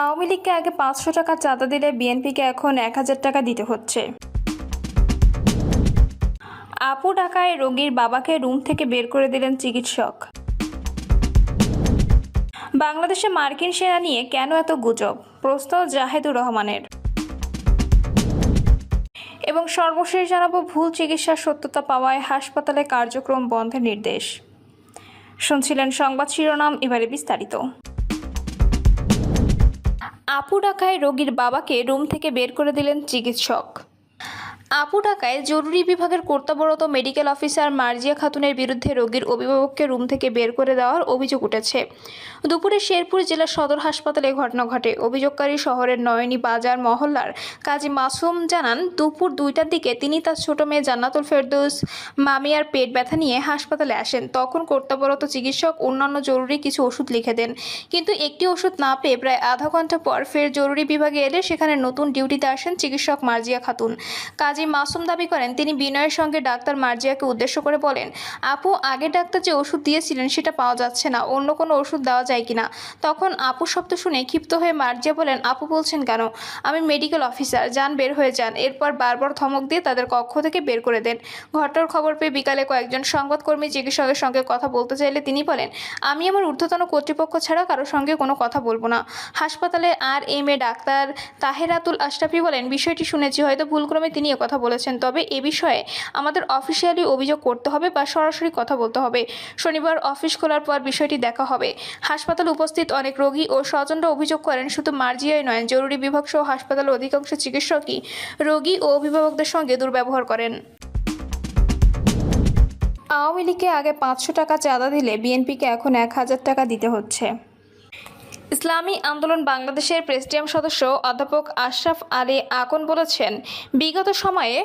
আওয়ামী লীগকে আগে ৫০০ টাকা চাঁদা দিলে বিএনপিকে এখন ১,০০০ টাকা দিতে হচ্ছে। আপু ঢাকায় রোগীর বাবাকে রুম থেকে বের করে দিলেন চিকিৎসক। বাংলাদেশে মার্কিন সেনা নিয়ে কেন এত গুজব, প্রশ্ন জাহেদুর রহমানের। এবং সর্বশেষ জানাবো ভুল চিকিৎসার সত্যতা পাওয়ায় হাসপাতালে কার্যক্রম বন্ধের নির্দেশ। শুনছিলেন সংবাদ শিরোনাম, এবারে বিস্তারিত। আপু ঢাকায় রোগীর বাবাকে রুম থেকে বের করে দিলেন চিকিৎসক। আপু ঢাকায় জরুরি বিভাগের কর্তব্যরত মেডিকেল অফিসার মার্জিয়া খাতুনের বিরুদ্ধে রোগীর অভিভাবককে রুম থেকে বের করে দেওয়ার অভিযোগ উঠেছে। দুপুরে শেরপুর জেলা সদর হাসপাতালে ঘটনা ঘটে। অভিযোগকারী শহরের নয়নী বাজার মহল্লার কাজী মাসুম জানান, দুপুর 2টার দিকে তিনি তার ছোট মেয়ে জান্নাতুল ফেরদৌস মামিয়ার পেট ব্যথা নিয়ে হাসপাতালে আসেন। তখন কর্তব্যরত চিকিৎসক অন্যান্য জরুরি কিছু ওষুধ লিখে দেন, কিন্তু একটি ওষুধ না পেয়ে প্রায় আধা ঘন্টা পর ফের জরুরি বিভাগে এলে সেখানে নতুন ডিউটিতে আসেন চিকিৎসক মার্জিয়া খাতুন। কাজী মাসুম দাবি করেন, তিনি বিনয়ের সঙ্গে ডাক্তার মার্জিয়াকে উদ্দেশ্য করে বলেন, আপু আগে ডাক্তার যে ওষুধ দিয়েছিলেন সেটা পাওয়া যাচ্ছে না, অন্য কোনো ওষুধ দেওয়া যায় কিনা। তখন আপু শব্দ শুনে ক্ষিপ্ত হয়ে মার্জিয়া বলেন, আপু বলছেন কেন, আমি মেডিকেল অফিসার, যান বের হয়ে যান। এরপর বারবার ধমক দিয়ে তাদের কক্ষ থেকে বের করে দেন। ঘটনার খবর পেয়ে বিকালে কয়েকজন সংবাদকর্মী চিকিৎসকের সঙ্গে কথা বলতে চাইলে তিনি বলেন, আমি আমার ঊর্ধ্বতন কর্তৃপক্ষ ছাড়া কারোর সঙ্গে কোনো কথা বলবো না। হাসপাতালে RMA ডাক্তার তাহেরাতুল আশরাফি বলেন, বিষয়টি শুনেছি, হয়তো ভুলক্রমে তিনি কথা বলেছেন, তবে এ বিষয়ে আমাদের অফিসিয়ালি অভিযোগ করতে হবে বা সরাসরি কথা বলতে হবে। শনিবার অফিস খোলার পর বিষয়টি দেখা হবে। হাসপাতালে উপস্থিত অনেক রোগী ও স্বজনরা অভিযোগ করেন, শুধু মার্জিয়াই নয়, জরুরি বিভাগ সহ হাসপাতালের অধিকাংশ চিকিৎসকই রোগী ও অভিভাবকদের সঙ্গে দুর্ব্যবহার করেন। আওয়ামী লীগকে আগে ৫০০ টাকা চাঁদা দিলে বিএনপিকে এখন ১,০০০ টাকা দিতে হচ্ছে। ইসলামী আন্দোলন বাংলাদেশের প্রেসিডিয়াম সদস্য অধ্যাপক আশরাফ আলী আকন বলেছেন, বিগত সময়ে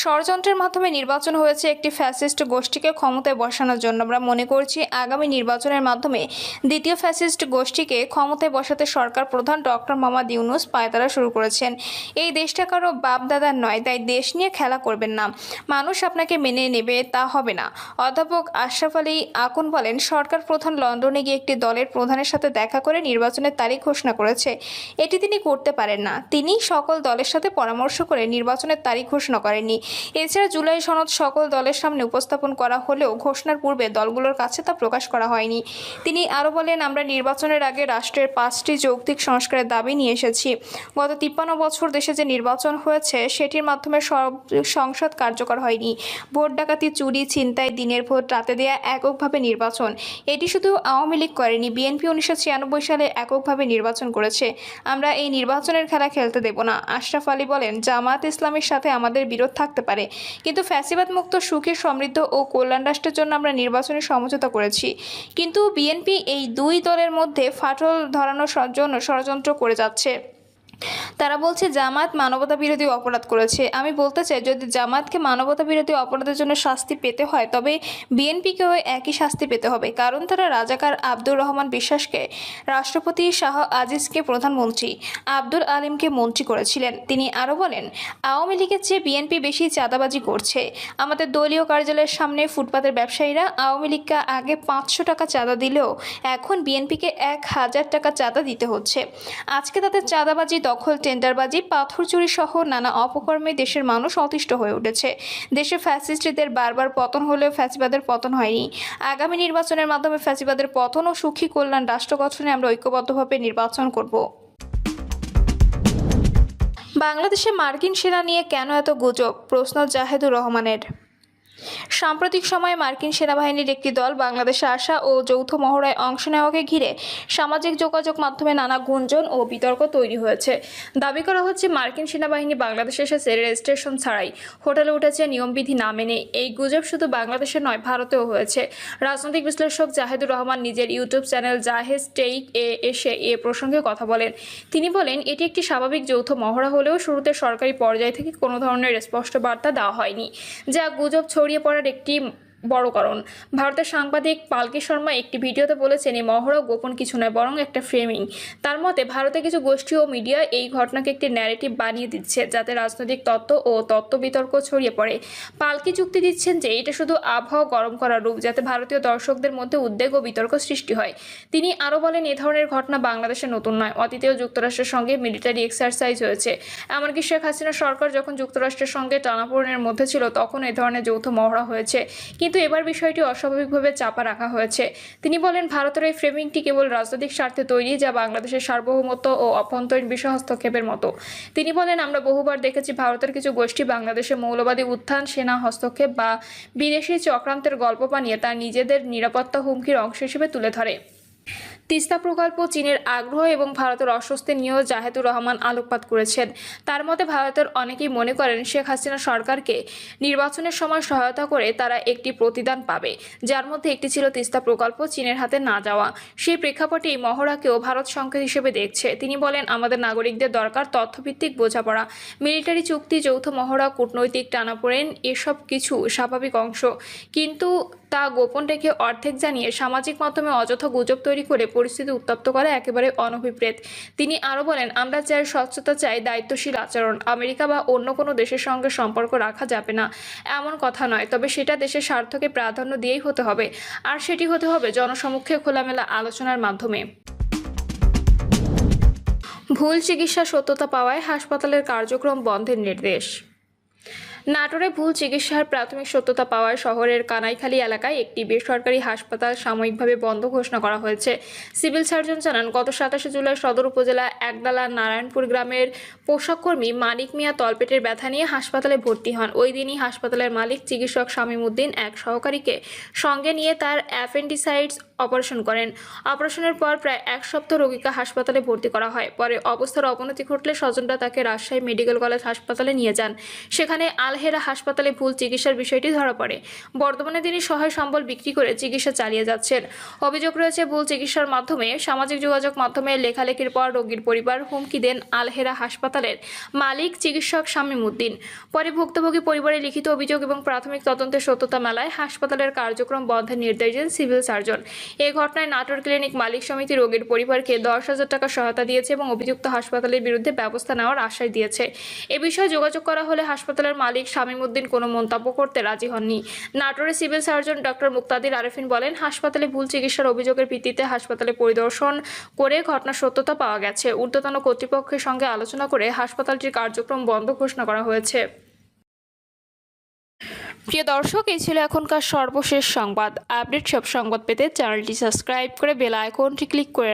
ষড়যন্ত্রের মাধ্যমে নির্বাচন হয়েছে একটি ফ্যাসিস্ট গোষ্ঠীকে ক্ষমতায় বসানোর জন্য। আমরা মনে করছি আগামী নির্বাচনের মাধ্যমে দ্বিতীয় ফ্যাসিস্ট গোষ্ঠীকে ক্ষমতায় বসাতে সরকার প্রধান ডক্টর মোহাম্মদ ইউনূস পায়তারা শুরু করেছেন। এই দেশটা কারো বাপ দাদার নয়, তাই দেশ নিয়ে খেলা করবেন না। মানুষ আপনাকে মেনে নেবে তা হবে না। অধ্যাপক আশরাফ আলী আকন বলেন, সরকার প্রধান লন্ডনে গিয়ে একটি দলের প্রধানের সাথে দেখা করে নির্বাচনের তারিখ ঘোষণা করেছে। এটি তিনি করতে পারেন না। তিনি সকল দলের সাথে পরামর্শ করে নির্বাচনের তারিখ ঘোষণা করেননি। এছাড়া জুলাই সনদ সকল দলের সামনে উপস্থাপন করা হলেও ঘোষণার পূর্বে দলগুলোর কাছে তা প্রকাশ করা হয়নি। তিনি আরও বলেন, আমরা নির্বাচনের আগে রাষ্ট্রের 5টি যৌক্তিক সংস্কারের দাবি নিয়ে এসেছি। গত 53 বছর দেশে যে নির্বাচন হয়েছে সেটির মাধ্যমে সব সংসদ কার্যকর হয়নি। ভোট ডাকাতি, চুরি, ছিনতাই, দিনের ভোট রাতে দেয়া, এককভাবে নির্বাচন, এটি শুধু আওয়ামী লীগ করেনি, বিএনপি 1996 সালে এককভাবে নির্বাচন করেছে। আমরা এই নির্বাচনের খেলা খেলতে দেব না। আশরাফ আলী বলেন, জামায়াত ইসলামের সাথে আমাদের বিরোধ থাকতে পারে, কিন্তু ফ্যাসিবাদ মুক্ত, সুখী, সমৃদ্ধ ও কল্যাণ রাষ্ট্রের জন্য আমরা নির্বাচনের সমঝোতা করেছি। কিন্তু বিএনপি এই দুই দলের মধ্যে ফাটল ধরানোর জন্য ষড়যন্ত্র করে যাচ্ছে। তারা বলছে জামায়াত মানবতা বিরোধী অপরাধ করেছে। আমি বলতে চাই, যদি জামায়াতকে মানবতা বিরোধী অপরাধের জন্য শাস্তি পেতে হয় তবে বিএনপিকেও একই শাস্তি পেতে হবে, কারণ তারা রাজাকার আব্দুর রহমান বিশ্বাসকে রাষ্ট্রপতি, শাহ আজিজকে প্রধানমন্ত্রী, আব্দুল আলিমকে মন্ত্রী করেছিলেন। তিনি আরও বলেন, আওয়ামী লীগের চেয়ে বিএনপি বেশি চাঁদাবাজি করছে। আমাদের দলীয় কার্যালয়ের সামনে ফুটপাতের ব্যবসায়ীরা আওয়ামী লীগকে আগে ৫০০ টাকা চাঁদা দিলেও এখন বিএনপিকে ১,০০০ টাকা চাঁদা দিতে হচ্ছে। আজকে তাদের চাঁদাবাজি, দখল, টেন্ডারবাজি, পাথর চুরি সহ নানা অপকর্মে দেশের মানুষ অতিষ্ঠ হয়ে উঠেছে। দেশে ফ্যাসিস্টদের বারবার পতন হলেও ফ্যাসিবাদের পতন হয়নি। আগামী নির্বাচনের মাধ্যমে ফ্যাসিবাদের পতন ও সুখী কল্যাণ রাষ্ট্র গঠনে আমরা ঐক্যবদ্ধভাবে নির্বাচন করব। বাংলাদেশে মার্কিন সেনা নিয়ে কেন এত গুজব, প্রশ্ন জাহেদুর রহমানের। সাম্প্রতিক সময়ে মার্কিন সেনাবাহিনীর একটি দল বাংলাদেশে আসা ও যৌথ মহড়ায় অংশ নেওয়াকে ঘিরে সামাজিক যোগাযোগ মাধ্যমে নানা গুঞ্জন ও বিতর্ক তৈরি হয়েছে। দাবি করা হচ্ছে, মার্কিন সেনাবাহিনী বাংলাদেশে এসেছে রেজিস্ট্রেশন ছাড়াই, হোটেলে উঠেছে নিয়মবিধি না মেনে। এই গুজব শুধু বাংলাদেশে নয়, ভারতেও হয়েছে। রাজনৈতিক বিশ্লেষক জাহেদুর রহমান নিজের ইউটিউব চ্যানেল জাহেজ টেক এ এসে এ প্রসঙ্গে কথা বলেন। তিনি বলেন, এটি একটি স্বাভাবিক যৌথ মহড়া হলেও শুরুতে সরকারি পর্যায় থেকে কোনো ধরনের স্পষ্ট বার্তা দেওয়া হয়নি, যা গুজব ছড়িয়ে পড়ার একটি বড় কারণ। ভারতের সাংবাদিক পালকি শর্মা একটি ভিডিওতে বলেছেন, এই মহড়া গোপন কিছু নয়, বরং একটা ফ্রেমিং। তার মতে ভারতে কিছু গোষ্ঠী ও মিডিয়া এই ঘটনাকে একটি ন্যারেটিভ বানিয়ে দিচ্ছে, যাতে রাজনৈতিক তত্ত্ব ও তত্ত্ব বিতর্ক ছড়িয়ে পড়ে। পালকি যুক্তি দিচ্ছেন যে এটা শুধু আবহাওয়া গরম করার রূপ, যাতে ভারতীয় দর্শকদের মধ্যে উদ্বেগ ও বিতর্ক সৃষ্টি হয়। তিনি আরও বলেন, এ ধরনের ঘটনা বাংলাদেশে নতুন নয়, অতীতেও যুক্তরাষ্ট্রের সঙ্গে মিলিটারি এক্সারসাইজ হয়েছে। এমনকি শেখ হাসিনা সরকার যখন যুক্তরাষ্ট্রের সঙ্গে টানাপোড়েনের মধ্যে ছিল, তখন এ ধরনের যৌথ মহড়া হয়েছে, কিন্তু এবার বিষয়টি অস্বাভাবিকভাবে চাপা রাখা হয়েছে। তিনি বলেন, ভারতের এই ফ্রেমিংটি কেবল রাজনৈতিক স্বার্থে তৈরি, যা বাংলাদেশের সার্বভৌমত্ব ও অভ্যন্তরীণ বিষয় হস্তক্ষেপের মতো। তিনি বলেন, আমরা বহুবার দেখেছি ভারতের কিছু গোষ্ঠী বাংলাদেশে মৌলবাদী উত্থান, সেনা হস্তক্ষেপ বা বিদেশি চক্রান্তের গল্প বানিয়ে তার নিজেদের নিরাপত্তা হুমকির অংশ হিসেবে তুলে ধরে। তিস্তা প্রকল্প চীনের আগ্রহ এবং ভারতের অস্বস্তি নিয়েও জাহেদুর রহমান আলোকপাত করেছেন। তার মতে ভারতের অনেকেই মনে করেন শেখ হাসিনা সরকারকে নির্বাচনের সময় সহায়তা করে তারা একটি প্রতিদান পাবে, যার মধ্যে একটি ছিল তিস্তা প্রকল্প চীনের হাতে না যাওয়া। সেই প্রেক্ষাপটে এই মহড়াকেও ভারত সংকেত হিসেবে দেখছে। তিনি বলেন, আমাদের নাগরিকদের দরকার তথ্যভিত্তিক বোঝাপড়া। মিলিটারি চুক্তি, যৌথ মহড়া, কূটনৈতিক টানাপোড়েন এসব কিছু স্বাভাবিক অংশ, কিন্তু তা গোপন রেখে অর্ধেক জানিয়ে সামাজিক মাধ্যমে অযথা গুজব তৈরি করে পরিস্থিতি উত্তপ্ত করা একেবারে অনভিপ্রেত। তিনি আরও বলেন, আমরা চাই স্বচ্ছতা, চাই দায়িত্বশীল আচরণ। আমেরিকা বা অন্য কোনো দেশের সঙ্গে সম্পর্ক রাখা যাবে না এমন কথা নয়, তবে সেটা দেশের স্বার্থকে প্রাধান্য দিয়েই হতে হবে, আর সেটি হতে হবে জনসমক্ষে খোলামেলা আলোচনার মাধ্যমে। ভুল চিকিৎসা সত্যতা পাওয়ায় হাসপাতালের কার্যক্রম বন্ধের নির্দেশ। নাটোরে ভুল চিকিৎসার প্রাথমিক সত্যতা পাওয়ায় শহরের কানাইখালী এলাকায় একটি বেসরকারি হাসপাতাল সাময়িকভাবে বন্ধ ঘোষণা করা হয়েছে। সিভিল সার্জন জানান, গত 27 জুলাই সদর উপজেলা একডালা নারায়ণপুর গ্রামের পোশাককর্মী মানিক মিয়া তলপেটের ব্যথা নিয়ে হাসপাতালে ভর্তি হন। ওই দিনই হাসপাতালের মালিক চিকিৎসক শামীম উদ্দিন এক সহকারীকে সঙ্গে নিয়ে তার অ্যাপেন্ডিসাইটিস অপারেশন করেন। অপারেশনের পর প্রায় 1 সপ্তাহ রোগীকে হাসপাতালে ভর্তি করা হয়। পরে অবস্থার অবনতি ঘটলে স্বজনরা তাকে রাজশাহী মেডিকেল কলেজ হাসপাতালে নিয়ে যান। সেখানে আলহেরা হাসপাতালে ভুল চিকিৎসার বিষয়টি ধরা পড়ে। বর্তমানে তিনি সহায় সম্বল বিক্রি করে চিকিৎসা চালিয়ে যাচ্ছেন। অভিযোগ রয়েছে, ভুল চিকিৎসার মাধ্যমে সামাজিক যোগাযোগ মাধ্যমে লেখালেখির পর রোগীর পরিবার হুমকি দেন আলহেরা হাসপাতালের মালিক চিকিৎসক শামীম উদ্দিন। পরে ভুক্তভোগী পরিবারের লিখিত অভিযোগ এবং প্রাথমিক তদন্তের সত্যতা মেলায় হাসপাতালের কার্যক্রম বন্ধের নির্দেশ দেন সিভিল সার্জন। এই ঘটনায় নাটোর ক্লিনিক মালিক সমিতি রোগীর পরিবারকে 10,000 টাকা সহায়তা দিয়েছে এবং অভিযুক্ত হাসপাতালের বিরুদ্ধে ব্যবস্থা নেওয়ার আশ্বাস দিয়েছে। এ বিষয়ে যোগাযোগ করা হলে হাসপাতালের মালিক শামীম উদ্দিন কোনো মন্তব্য করতে রাজি হননি। নাটোরের সিভিল সার্জন ডক্টর মুক্তাদির আরেফিন বলেন, হাসপাতালে ভুল চিকিৎসার অভিযোগের ভিত্তিতে হাসপাতালে পরিদর্শন করে ঘটনার সত্যতা পাওয়া গেছে। ঊর্ধ্বতন কর্তৃপক্ষের সঙ্গে আলোচনা করে হাসপাতালটির কার্যক্রম বন্ধ ঘোষণা করা হয়েছে। প্রিয় দর্শক, এই ছিল এখনকার সর্বশেষ সংবাদ। আপডেট সব সংবাদ পেতে চ্যানেলটি সাবস্ক্রাইব করে বেল আইকনটি ক্লিক করে